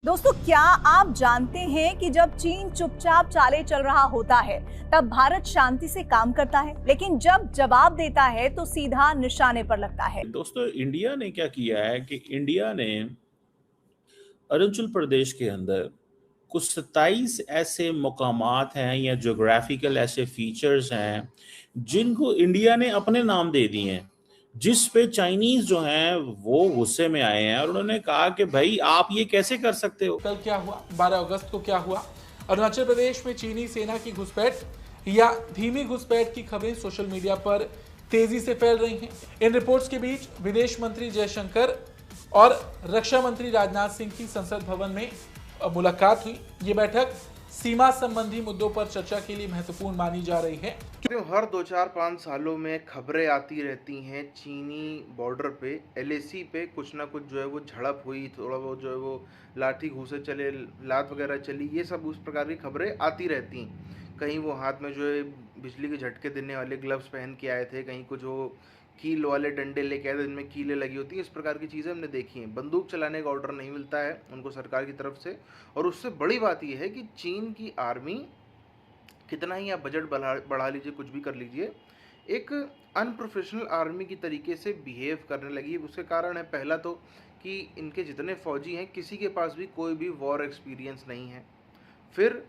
दोस्तों, क्या आप जानते हैं कि जब चीन चुपचाप चाले चल रहा होता है तब भारत शांति से काम करता है, लेकिन जब जवाब देता है तो सीधा निशाने पर लगता है। दोस्तों, इंडिया ने क्या किया है कि इंडिया ने अरुणाचल प्रदेश के अंदर कुछ 27 ऐसे मकामात हैं या ज्योग्राफिकल ऐसे फीचर्स हैं जिनको इंडिया ने अपने नाम दे दिए हैं, जिस पे चाइनीज जो हैं वो गुस्से में आए हैं और उन्होंने कहा कि भाई आप ये कैसे कर सकते हो। कल क्या हुआ, 12 अगस्त को क्या हुआ? अरुणाचल प्रदेश में चीनी सेना की घुसपैठ या धीमी घुसपैठ की खबरें सोशल मीडिया पर तेजी से फैल रही हैं। इन रिपोर्ट्स के बीच विदेश मंत्री जयशंकर और रक्षा मंत्री राजनाथ सिंह की संसद भवन में मुलाकात हुई। ये बैठक सीमा संबंधी मुद्दों पर चर्चा के लिए महत्वपूर्ण मानी जा रही है। हर 2-4-5 सालों में खबरें आती रहती हैं चीनी बॉर्डर पे, एलएसी पे कुछ ना कुछ जो है वो झड़प हुई, थोड़ा बहुत जो है वो लाठी घूंसे चले, लात वगैरह चली, ये सब उस प्रकार की खबरें आती रहती हैं। कहीं वो हाथ में जो है बिजली के झटके देने वाले ग्लव्स पहन के आए थे, कहीं कुछ वो कील वाले डंडे लेके आए थे जिनमें कीलें लगी होती हैं। इस प्रकार की चीज़ें हमने देखी हैं। बंदूक चलाने का ऑर्डर नहीं मिलता है उनको सरकार की तरफ से। और उससे बड़ी बात यह है कि चीन की आर्मी, कितना ही आप बजट बढ़ा लीजिए, कुछ भी कर लीजिए, एक अनप्रोफेशनल आर्मी की तरीके से बिहेव करने लगी। उसके कारण है पहला तो कि इनके जितने फौजी हैं किसी के पास भी कोई भी वॉर एक्सपीरियंस नहीं है। फिर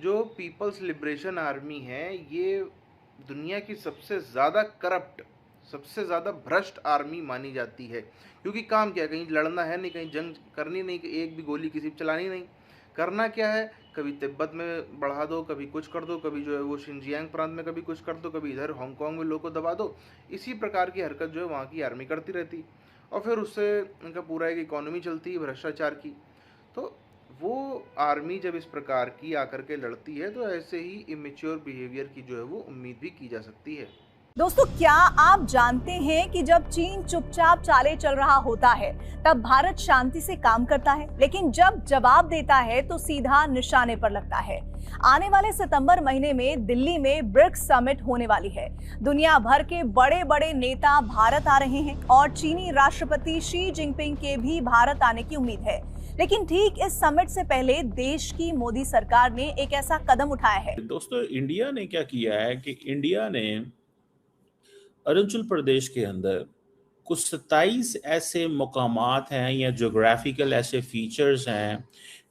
जो पीपल्स लिबरेशन आर्मी है, ये दुनिया की सबसे ज़्यादा करप्ट, सबसे ज़्यादा भ्रष्ट आर्मी मानी जाती है। क्योंकि काम क्या है, कहीं लड़ना है नहीं, कहीं जंग करनी नहीं, एक भी गोली किसी पर चलानी नहीं। करना क्या है, कभी तिब्बत में बढ़ा दो, कभी कुछ कर दो, कभी जो है वो शिनजियांग प्रांत में कभी कुछ कर दो, कभी इधर हांगकांग में लोगों को दबा दो। इसी प्रकार की हरकत जो है वहाँ की आर्मी करती रहती और फिर उससे उनका पूरा एक इकोनॉमी चलती है भ्रष्टाचार की। तो वो आर्मी जब इस प्रकार की आकर के लड़ती है तो ऐसे ही इमेच्योर बिहेवियर की जो है वो उम्मीद भी की जा सकती है। दोस्तों, क्या आप जानते हैं कि जब चीन चुपचाप चाले चल रहा होता है तब भारत शांति से काम करता है, लेकिन जब जवाब देता है तो सीधा निशाने पर लगता है। आने वाले सितंबर महीने में दिल्ली में ब्रिक्स समिट होने वाली है। दुनिया भर के बड़े बड़े नेता भारत आ रहे हैं और चीनी राष्ट्रपति शी जिनपिंग के भी भारत आने की उम्मीद है। लेकिन ठीक इस समिट से पहले देश की मोदी सरकार ने एक ऐसा कदम उठाया है। दोस्तों, इंडिया ने क्या किया है कि इंडिया ने अरुणाचल प्रदेश के अंदर कुछ 27 ऐसे मकामात हैं या ज्योग्राफिकल ऐसे फीचर्स हैं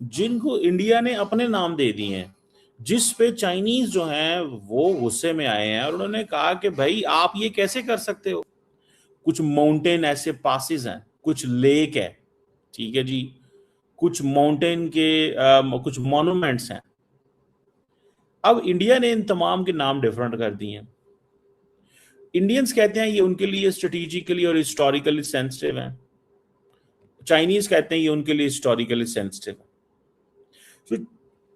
जिनको इंडिया ने अपने नाम दे दिए हैं, जिस पे चाइनीज जो हैं वो गुस्से में आए हैं और उन्होंने कहा कि भाई आप ये कैसे कर सकते हो। कुछ माउंटेन ऐसे पासेस हैं, कुछ लेक है, ठीक है जी, कुछ माउंटेन के कुछ मॉन्यूमेंट्स हैं। अब इंडिया ने इन तमाम के नाम डिफरेंट कर दिए हैं। इंडियंस कहते हैं ये उनके लिए स्ट्रेटेजिकली और हिस्टोरिकली सेंसिटिव है, चाइनीज कहते हैं ये उनके लिए हिस्टोरिकली सेंसिटिव है। तो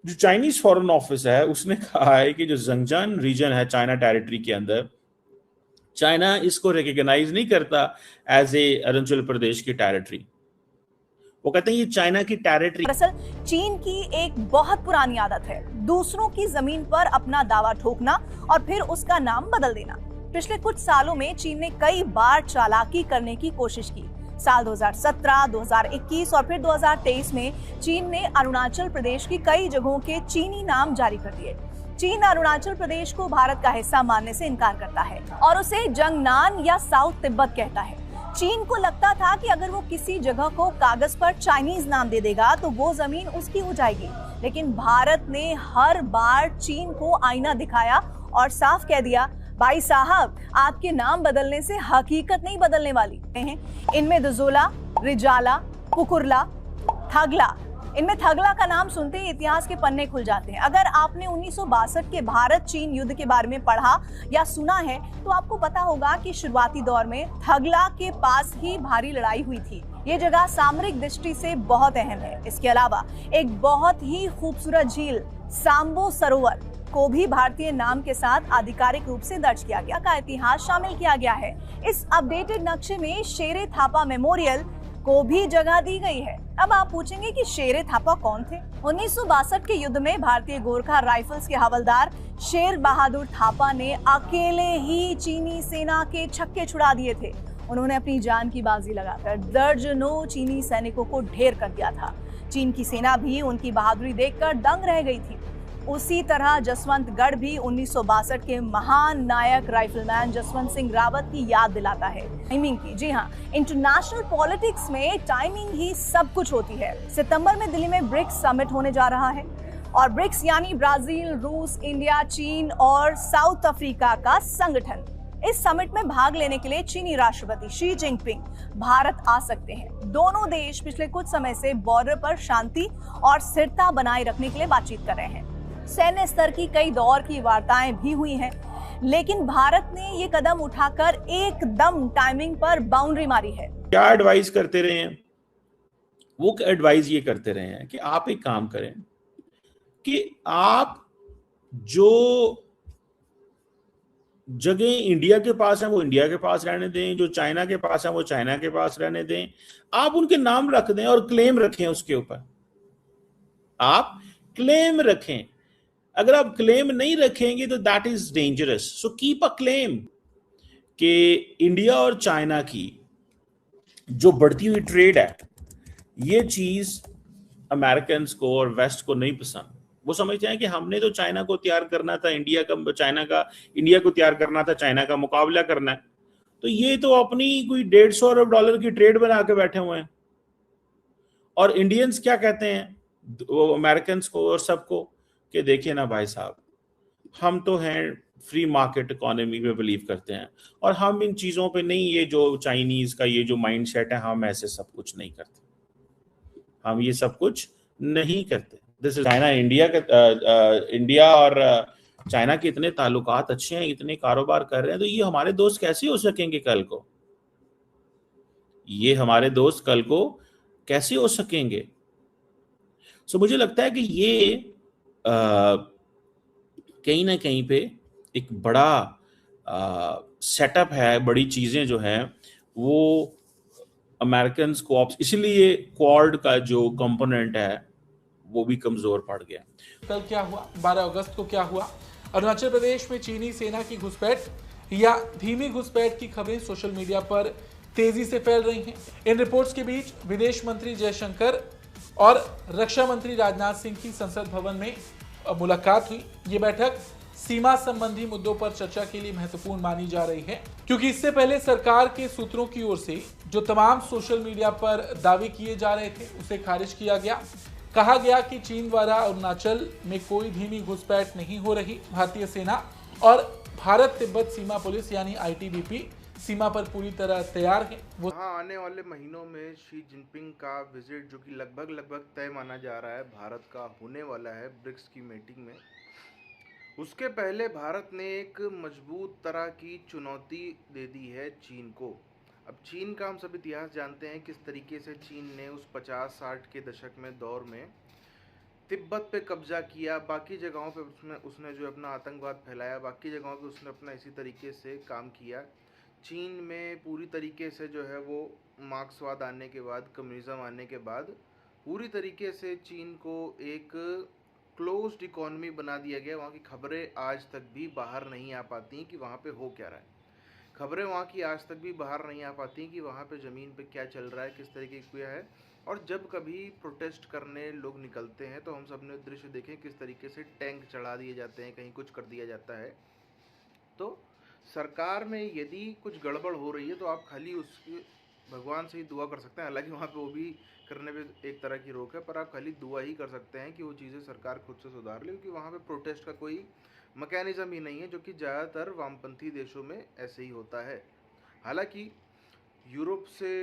जो चाइनीज फॉरेन ऑफिस है उसने कहा है कि जो ज़िंगजान रीजन है चाइना टेरिटरी के अंदर, चाइना इसको रिकॉग्नाइज नहीं करता एज ए अरुणाचल प्रदेश की टेरिटरी। वो कहते हैं ये चाइना की टेरिटरी। दरअसल चीन की एक बहुत पुरानी आदत है दूसरों की जमीन पर अपना दावा ठोकना और फिर उसका नाम बदल देना। पिछले कुछ सालों में चीन ने कई बार चालाकी करने की कोशिश की। साल 2017, 2021 और फिर 2023 में चीन ने अरुणाचल प्रदेश की कई जगहों के चीनी नाम जारी कर दिए। चीन अरुणाचल प्रदेश को भारत का हिस्सा मानने से इनकार करता है और उसे जंगनान या साउथ तिब्बत कहता है। चीन को लगता था कि अगर वो किसी जगह को कागज पर चाइनीज नाम दे देगा तो वो जमीन उसकी हो जाएगी, लेकिन भारत ने हर बार चीन को आईना दिखाया और साफ कह दिया, भाई साहब आपके नाम बदलने से हकीकत नहीं बदलने वाली है। इनमें दुजोला, रिजाला, कुकुरला, थगला, इनमें थगला का नाम सुनते ही इतिहास के पन्ने खुल जाते हैं। अगर आपने 1962 के भारत चीन युद्ध के बारे में पढ़ा या सुना है तो आपको पता होगा कि शुरुआती दौर में थगला के पास ही भारी लड़ाई हुई थी। ये जगह सामरिक दृष्टि से बहुत अहम है। इसके अलावा एक बहुत ही खूबसूरत झील सांबो सरोवर को भी भारतीय नाम के साथ आधिकारिक रूप से दर्ज किया गया, का इतिहास शामिल किया गया है। इस अपडेटेड नक्शे में शेरे थापा मेमोरियल को भी जगह दी गई है। अब आप पूछेंगे कि शेरे थापा कौन थे? 1962 के युद्ध में भारतीय गोरखा राइफल्स के हवलदार शेर बहादुर थापा ने अकेले ही चीनी सेना के छक्के छुड़ा दिए थे। उन्होंने अपनी जान की बाजी लगाकर दर्जनों चीनी सैनिकों को ढेर कर दिया था। चीन की सेना भी उनकी बहादुरी देखकर दंग रह गई थी। उसी तरह जसवंतगढ़ भी 1962 के महान नायक राइफलमैन जसवंत सिंह रावत की याद दिलाता है। टाइमिंग की, जी हाँ, इंटरनेशनल पॉलिटिक्स में टाइमिंग ही सब कुछ होती है। सितंबर में दिल्ली में ब्रिक्स समिट होने जा रहा है और ब्रिक्स यानी ब्राजील, रूस, इंडिया, चीन और साउथ अफ्रीका का संगठन। इस समिट में भाग लेने के लिए चीनी राष्ट्रपति शी जिनपिंग भारत आ सकते हैं। दोनों देश पिछले कुछ समय से बॉर्डर पर शांति और स्थिरता बनाए रखने के लिए बातचीत कर रहे हैं। सैन्य स्तर की कई दौर की वार्ताएं भी हुई हैं, लेकिन भारत ने ये कदम उठाकर एकदम टाइमिंग पर बाउंड्री मारी है। क्या एडवाइस करते रहे हैं? वो एडवाइस ये करते रहे हैं कि आप एक काम करें कि आप जो जगह इंडिया के पास है वो इंडिया के पास रहने दें, जो चाइना के पास है वो चाइना के पास रहने दें। आप उनके नाम रख दें और क्लेम रखें उसके ऊपर। आप क्लेम रखें। अगर आप क्लेम नहीं रखेंगे तो that is dangerous. So keep a claim कि इंडिया और चाइना की जो बढ़ती हुई ट्रेड है, ये चीज अमेरिकन को और वेस्ट को नहीं पसंद। वो समझते हैं कि हमने तो चाइना को तैयार करना था, इंडिया को तैयार करना था, चाइना का मुकाबला करना है। तो ये तो अपनी कोई 150 अरब डॉलर की ट्रेड बना के बैठे हुए हैं। और इंडियंस क्या कहते हैं वो अमेरिकन को और सबको कि देखिए ना भाई साहब, हम तो हैं फ्री मार्केट इकोनॉमी में बिलीव करते हैं और हम इन चीजों पे नहीं, ये जो चाइनीज का ये जो माइंडसेट है, हम ऐसे सब कुछ नहीं करते, हम ये सब कुछ नहीं करते। This is China. इंडिया और चाइना के इतने ताल्लुकात अच्छे हैं, इतने कारोबार कर रहे हैं, तो ये हमारे दोस्त कैसे हो सकेंगे कल को? ये हमारे दोस्त कल को कैसे हो सकेंगे? सो मुझे लगता है कि ये कहीं ना कहीं पे एक बड़ा सेटअप है, बड़ी चीजें जो हैं वो अमेरिकन को, इसलिए क्वाड का जो कंपोनेंट है वो भी कमजोर पड़ गया। कल क्या हुआ, 12 अगस्त को क्या हुआ? अरुणाचल प्रदेश में चीनी सेना की घुसपैठ या धीमी घुसपैठ की खबरें सोशल मीडिया पर तेजी से फैल रही हैं। इन रिपोर्ट्स के बीच विदेश मंत्री जयशंकर और रक्षा मंत्री राजनाथ सिंह की संसद भवन में मुलाकात हुई। ये बैठक सीमा संबंधी मुद्दों पर चर्चा के लिए महत्वपूर्ण मानी जा रही है, क्योंकि इससे पहले सरकार के सूत्रों की ओर से जो तमाम सोशल मीडिया पर दावे किए जा रहे थे उसे खारिज किया गया। कहा गया कि चीन द्वारा अरुणाचल में कोई धीमी घुसपैठ नहीं हो रही। भारतीय सेना और भारत तिब्बत सीमा पुलिस यानी ITBP सीमा पर पूरी तरह तैयार है। वो आने वाले महीनों में शी जिनपिंग का विजिट, जो कि लगभग तय माना जा रहा है, भारत का होने वाला है ब्रिक्स की मीटिंग में। उसके पहले भारत ने एक मजबूत तरह की चुनौती दे दी है चीन को। अब चीन का हम सब इतिहास जानते हैं, किस तरीके से चीन ने उस 50-60 के दशक में दौर में तिब्बत पे कब्जा किया, बाकी जगहों पे उसने जो अपना आतंकवाद फैलाया, बाकी जगहों पे उसने अपना इसी तरीके से काम किया। चीन में पूरी तरीके से जो है वो मार्क्सवाद आने के बाद, कम्युनिज्म आने के बाद पूरी तरीके से चीन को एक क्लोज्ड इकोनॉमी बना दिया गया। वहाँ की खबरें आज तक भी बाहर नहीं आ पाती कि वहाँ पे हो क्या रहा है। खबरें वहाँ की आज तक भी बाहर नहीं आ पाती कि वहाँ पे ज़मीन पे क्या चल रहा है, किस तरीके की क्या है। और जब कभी प्रोटेस्ट करने लोग निकलते हैं तो हम सब ने दृश्य देखे किस तरीके से टैंक चढ़ा दिए जाते हैं, कहीं कुछ कर दिया जाता है। तो सरकार में यदि कुछ गड़बड़ हो रही है तो आप खाली उसकी भगवान से ही दुआ कर सकते हैं। हालांकि वहाँ पे वो भी करने पे एक तरह की रोक है, पर आप खाली दुआ ही कर सकते हैं कि वो चीज़ें सरकार खुद से सुधार ले, क्योंकि वहाँ पे प्रोटेस्ट का कोई मैकेनिज़्म ही नहीं है, जो कि ज़्यादातर वामपंथी देशों में ऐसे ही होता है। हालांकि यूरोप से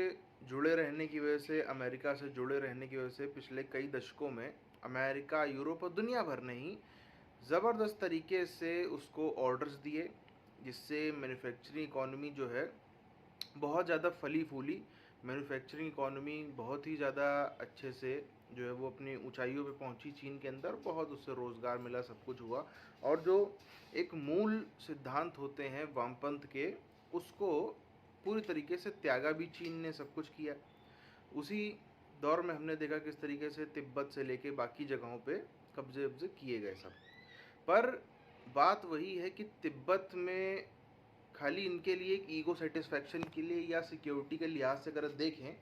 जुड़े रहने की वजह से, अमेरिका से जुड़े रहने की वजह से पिछले कई दशकों में अमेरिका, यूरोप और दुनिया भर ने ही ज़बरदस्त तरीके से उसको ऑर्डर्स दिए, जिससे मैन्युफैक्चरिंग इकॉनमी जो है बहुत ज़्यादा फली फूली। मैन्युफैक्चरिंग इकॉनमी बहुत ही ज़्यादा अच्छे से जो है वो अपनी ऊंचाइयों पे पहुंची चीन के अंदर, बहुत उससे रोज़गार मिला, सब कुछ हुआ। और जो एक मूल सिद्धांत होते हैं वामपंथ के, उसको पूरी तरीके से त्यागा भी चीन ने, सब कुछ किया। उसी दौर में हमने देखा किस तरीके से तिब्बत से लेके बाकी जगहों पे कब्जे किए गए सब। पर बात वही है कि तिब्बत में खाली इनके लिए एक ईगो सेटिस्फैक्शन के लिए या सिक्योरिटी के लिहाज से अगर देखें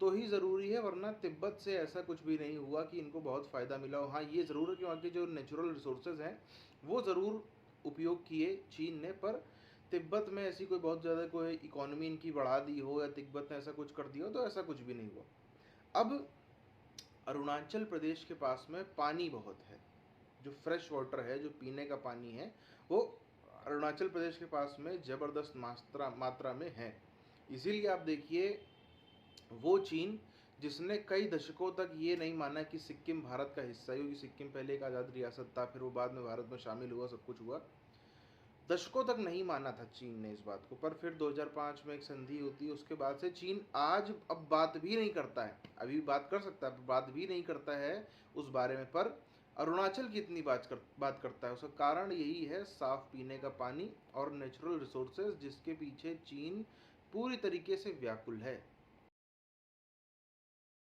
तो ही ज़रूरी है, वरना तिब्बत से ऐसा कुछ भी नहीं हुआ कि इनको बहुत फ़ायदा मिला हो। हाँ, ये ज़रूर है कि वहाँ के जो नेचुरल रिसोर्सेज हैं वो ज़रूर उपयोग किए चीन ने, पर तिब्बत में ऐसी कोई बहुत ज़्यादा कोई इकोनॉमी इनकी बढ़ा दी हो या तिब्बत ने ऐसा कुछ कर दिया हो, तो ऐसा कुछ भी नहीं हुआ। अब अरुणाचल प्रदेश के पास में पानी बहुत है, जो फ्रेश वाटर है, जो पीने का पानी है, वो अरुणाचल प्रदेश के पास में ज़बरदस्त मात्रा में है। इसीलिए आप देखिए, वो चीन जिसने कई दशकों तक ये नहीं माना कि सिक्किम भारत का हिस्सा है, क्योंकि सिक्किम पहले एक आज़ाद रियासत था, फिर वो बाद में भारत में शामिल हुआ, सब कुछ हुआ, दशकों तक नहीं माना था चीन ने इस बात को। पर फिर 2005 में एक संधि होती है, उसके बाद से चीन आज अब बात भी नहीं करता है, अभी बात कर सकता है, बात भी नहीं करता है उस बारे में। पर अरुणाचल की इतनी बात करता है, उसका कारण यही है, साफ पीने का पानी और नेचुरल रिसोर्सेज, जिसके पीछे चीन पूरी तरीके से व्याकुल है।